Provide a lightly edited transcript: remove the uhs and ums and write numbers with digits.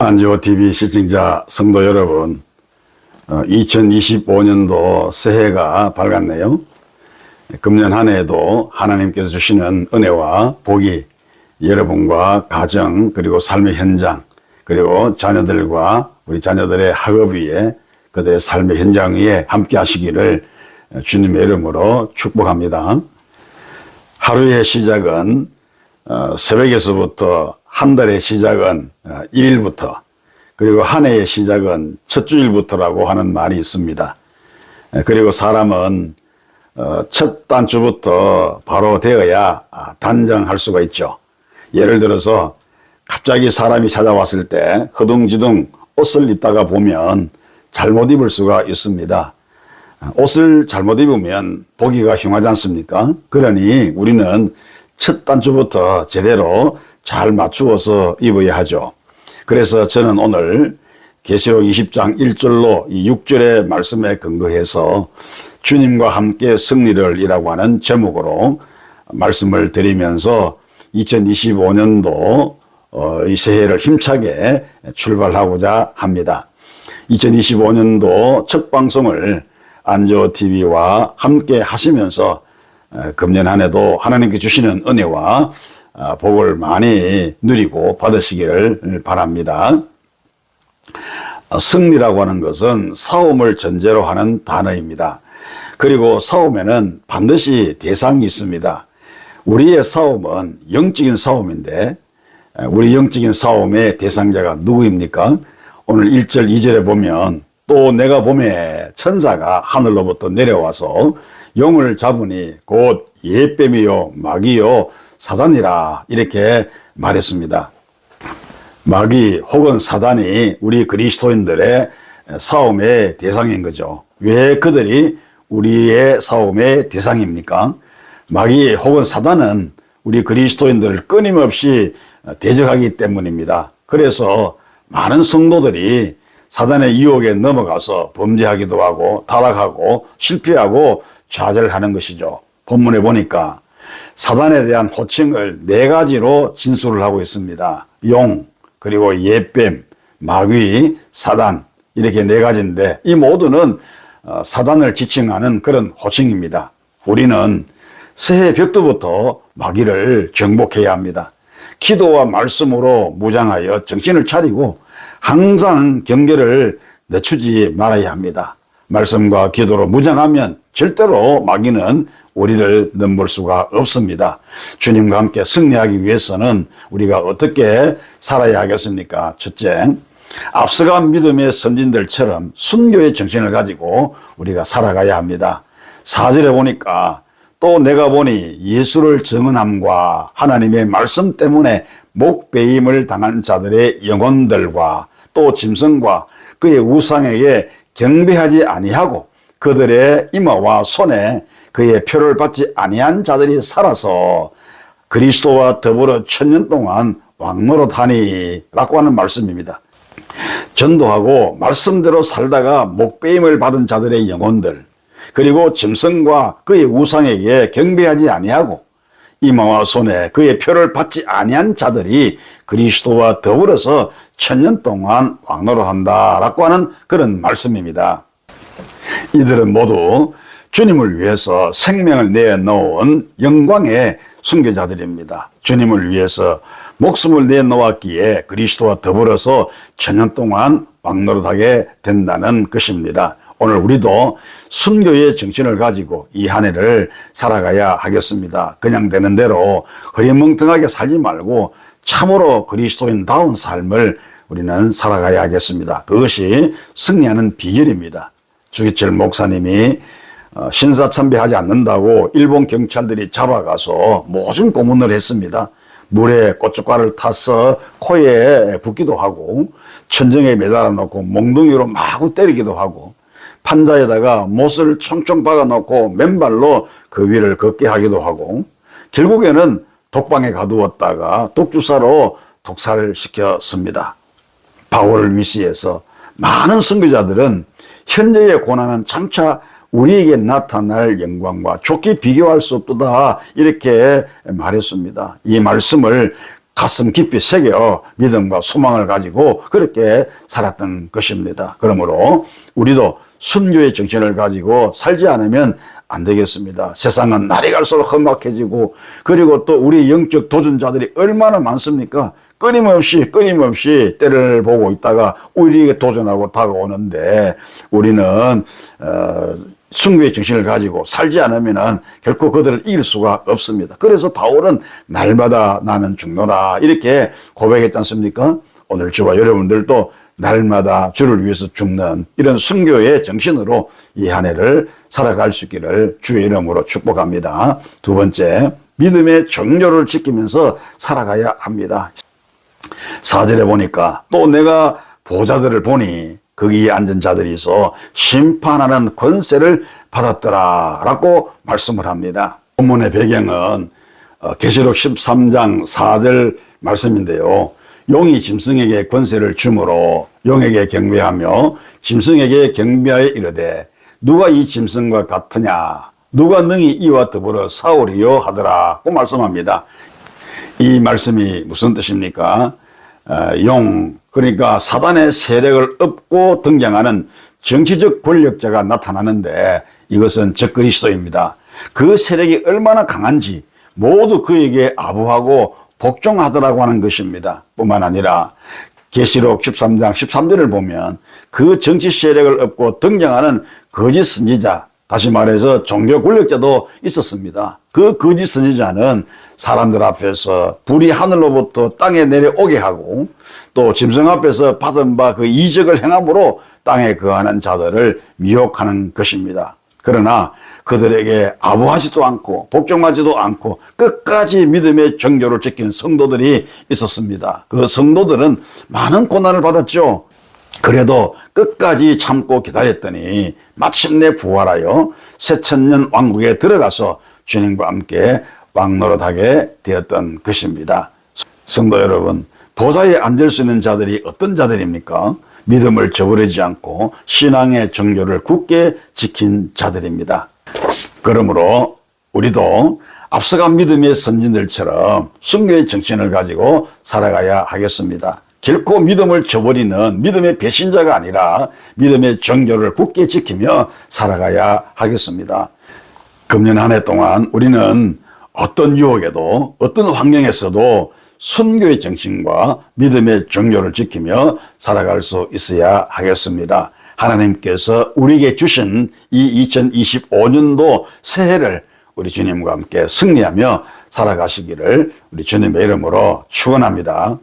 안지호TV 시청자 성도 여러분, 2025년도 새해가 밝았네요. 금년 한 해에도 하나님께서 주시는 은혜와 복이 여러분과 가정 그리고 삶의 현장 그리고 자녀들과 우리 자녀들의 학업 위에 그들의 삶의 현장 위에 함께 하시기를 주님의 이름으로 축복합니다. 하루의 시작은 새벽에서부터 한 달의 시작은 1일부터 그리고 한 해의 시작은 첫 주일부터라고 하는 말이 있습니다. 그리고 사람은 첫 단추부터 바로 되어야 단장할 수가 있죠. 예를 들어서 갑자기 사람이 찾아왔을 때 허둥지둥 옷을 입다가 보면 잘못 입을 수가 있습니다. 옷을 잘못 입으면 보기가 흉하지 않습니까? 그러니 우리는 첫 단추부터 제대로 잘 맞추어서 입어야 하죠. 그래서 저는 오늘 계시록 20장 1절로 이 6절의 말씀에 근거해서 주님과 함께 승리를 이라고 하는 제목으로 말씀을 드리면서 2025년도 이 새해를 힘차게 출발하고자 합니다. 2025년도 첫 방송을 안지호TV와 함께 하시면서 금년 한 해도 하나님께 주시는 은혜와 복을 많이 누리고 받으시기를 바랍니다. 승리라고 하는 것은 싸움을 전제로 하는 단어입니다. 그리고 싸움에는 반드시 대상이 있습니다. 우리의 싸움은 영적인 싸움인데 우리 영적인 싸움의 대상자가 누구입니까? 오늘 1절 2절에 보면 또 내가 봄에 천사가 하늘로부터 내려와서 용을 잡으니 곧 예뱀이요 마귀요 사단이라 이렇게 말했습니다. 마귀 혹은 사단이 우리 그리스도인들의 싸움의 대상인 거죠. 왜 그들이 우리의 싸움의 대상입니까? 마귀 혹은 사단은 우리 그리스도인들을 끊임없이 대적하기 때문입니다. 그래서 많은 성도들이 사단의 유혹에 넘어가서 범죄하기도 하고 타락하고 실패하고 좌절하는 것이죠. 본문에 보니까 사단에 대한 호칭을 4가지로 진술을 하고 있습니다. 용, 그리고 예뱀, 마귀, 사단 이렇게 4가지인데 이 모두는 사단을 지칭하는 그런 호칭입니다. 우리는 새해 벽두부터 마귀를 정복해야 합니다. 기도와 말씀으로 무장하여 정신을 차리고 항상 경계를 늦추지 말아야 합니다. 말씀과 기도로 무장하면 절대로 마귀는 우리를 넘볼 수가 없습니다. 주님과 함께 승리하기 위해서는 우리가 어떻게 살아야 하겠습니까? 첫째, 앞서간 믿음의 선진들처럼 순교의 정신을 가지고 우리가 살아가야 합니다. 4절에 보니까 또 내가 보니 예수를 증언함과 하나님의 말씀 때문에 목배임을 당한 자들의 영혼들과 또 짐승과 그의 우상에게 경배하지 아니하고 그들의 이마와 손에 그의 표를 받지 아니한 자들이 살아서 그리스도와 더불어 1000년 동안 왕노릇하니 라고 하는 말씀입니다. 전도하고 말씀대로 살다가 목배임을 받은 자들의 영혼들 그리고 짐승과 그의 우상에게 경배하지 아니하고 이마와 손에 그의 표를 받지 아니한 자들이 그리스도와 더불어서 1000년 동안 왕노릇한다 라고 하는 그런 말씀입니다. 이들은 모두 주님을 위해서 생명을 내놓은 영광의 순교자들입니다. 주님을 위해서 목숨을 내놓았기에 그리스도와 더불어서 1000년 동안 왕노릇하게 된다는 것입니다. 오늘 우리도 순교의 정신을 가지고 이 한 해를 살아가야 하겠습니다. 그냥 되는 대로 흐리멍텅하게 살지 말고 참으로 그리스도인다운 삶을 우리는 살아가야 하겠습니다. 그것이 승리하는 비결입니다. 주기철 목사님이 신사참배하지 않는다고 일본 경찰들이 잡아가서 모진 고문을 했습니다. 물에 고춧가루를 타서 코에 붓기도 하고 천정에 매달아 놓고 몽둥이로 마구 때리기도 하고 판자에다가 못을 총총 박아놓고 맨발로 그 위를 걷게 하기도 하고 결국에는 독방에 가두었다가 독주사로 독살시켰습니다. 바울을 위시해서 많은 선교자들은 현재의 고난은 장차 우리에게 나타날 영광과 좋게 비교할 수 없도다 이렇게 말했습니다. 이 말씀을 가슴 깊이 새겨 믿음과 소망을 가지고 그렇게 살았던 것입니다. 그러므로 우리도 순교의 정신을 가지고 살지 않으면 안 되겠습니다. 세상은 날이 갈수록 험악해지고, 그리고 또 우리 영적 도전자들이 얼마나 많습니까? 끊임없이 때를 보고 있다가 우리에게 도전하고 다가오는데, 우리는 순교의 정신을 가지고 살지 않으면 결코 그들을 이길 수가 없습니다. 그래서 바울은 날마다 나는 죽노라 이렇게 고백했지 않습니까? 오늘 저와 여러분들도 날마다 주를 위해서 죽는 이런 순교의 정신으로 이 한 해를 살아갈 수 있기를 주의 이름으로 축복합니다. 두 번째, 믿음의 정료를 지키면서 살아가야 합니다. 4절에 보니까 또 내가 보좌들을 보니 거기에 앉은 자들이 있어 심판하는 권세를 받았더라 라고 말씀을 합니다. 본문의 배경은 계시록 13장 4절 말씀인데요. 용이 짐승에게 권세를 주므로 용에게 경배하며 짐승에게 경배하여 이르되 누가 이 짐승과 같으냐, 누가 능히 이와 더불어 싸우리요 하더라고 말씀합니다. 이 말씀이 무슨 뜻입니까? 용, 그러니까 사단의 세력을 엎고 등장하는 정치적 권력자가 나타나는데, 이것은 적그리스도입니다. 그 세력이 얼마나 강한지 모두 그에게 아부하고 복종하더라고 하는 것입니다. 뿐만 아니라 계시록 13장 13절을 보면 그 정치 세력을 엎고 등장하는 거짓 선지자, 다시 말해서 종교 권력자도 있었습니다. 그 거짓 선지자는 사람들 앞에서 불이 하늘로부터 땅에 내려오게 하고, 또 짐승 앞에서 받은 바 그 이적을 행함으로 땅에 거하는 자들을 미혹하는 것입니다. 그러나 그들에게 아부하지도 않고 복종하지도 않고 끝까지 믿음의 정교를 지킨 성도들이 있었습니다. 그 성도들은 많은 고난을 받았죠. 그래도 끝까지 참고 기다렸더니 마침내 부활하여 새천년 왕국에 들어가서 주님과 함께 왕노릇하게 되었던 것입니다. 성도 여러분, 보좌에 앉을 수 있는 자들이 어떤 자들입니까? 믿음을 저버리지 않고 신앙의 정교를 굳게 지킨 자들입니다. 그러므로 우리도 앞서간 믿음의 선진들처럼 순교의 정신을 가지고 살아가야 하겠습니다. 결코 믿음을 저버리는 믿음의 배신자가 아니라 믿음의 정교를 굳게 지키며 살아가야 하겠습니다. 금년 한 해 동안 우리는 어떤 유혹에도 어떤 환경에서도 순교의 정신과 믿음의 정교를 지키며 살아갈 수 있어야 하겠습니다. 하나님께서 우리에게 주신 이 2025년도 새해를 우리 주님과 함께 승리하며 살아가시기를 우리 주님의 이름으로 축원합니다.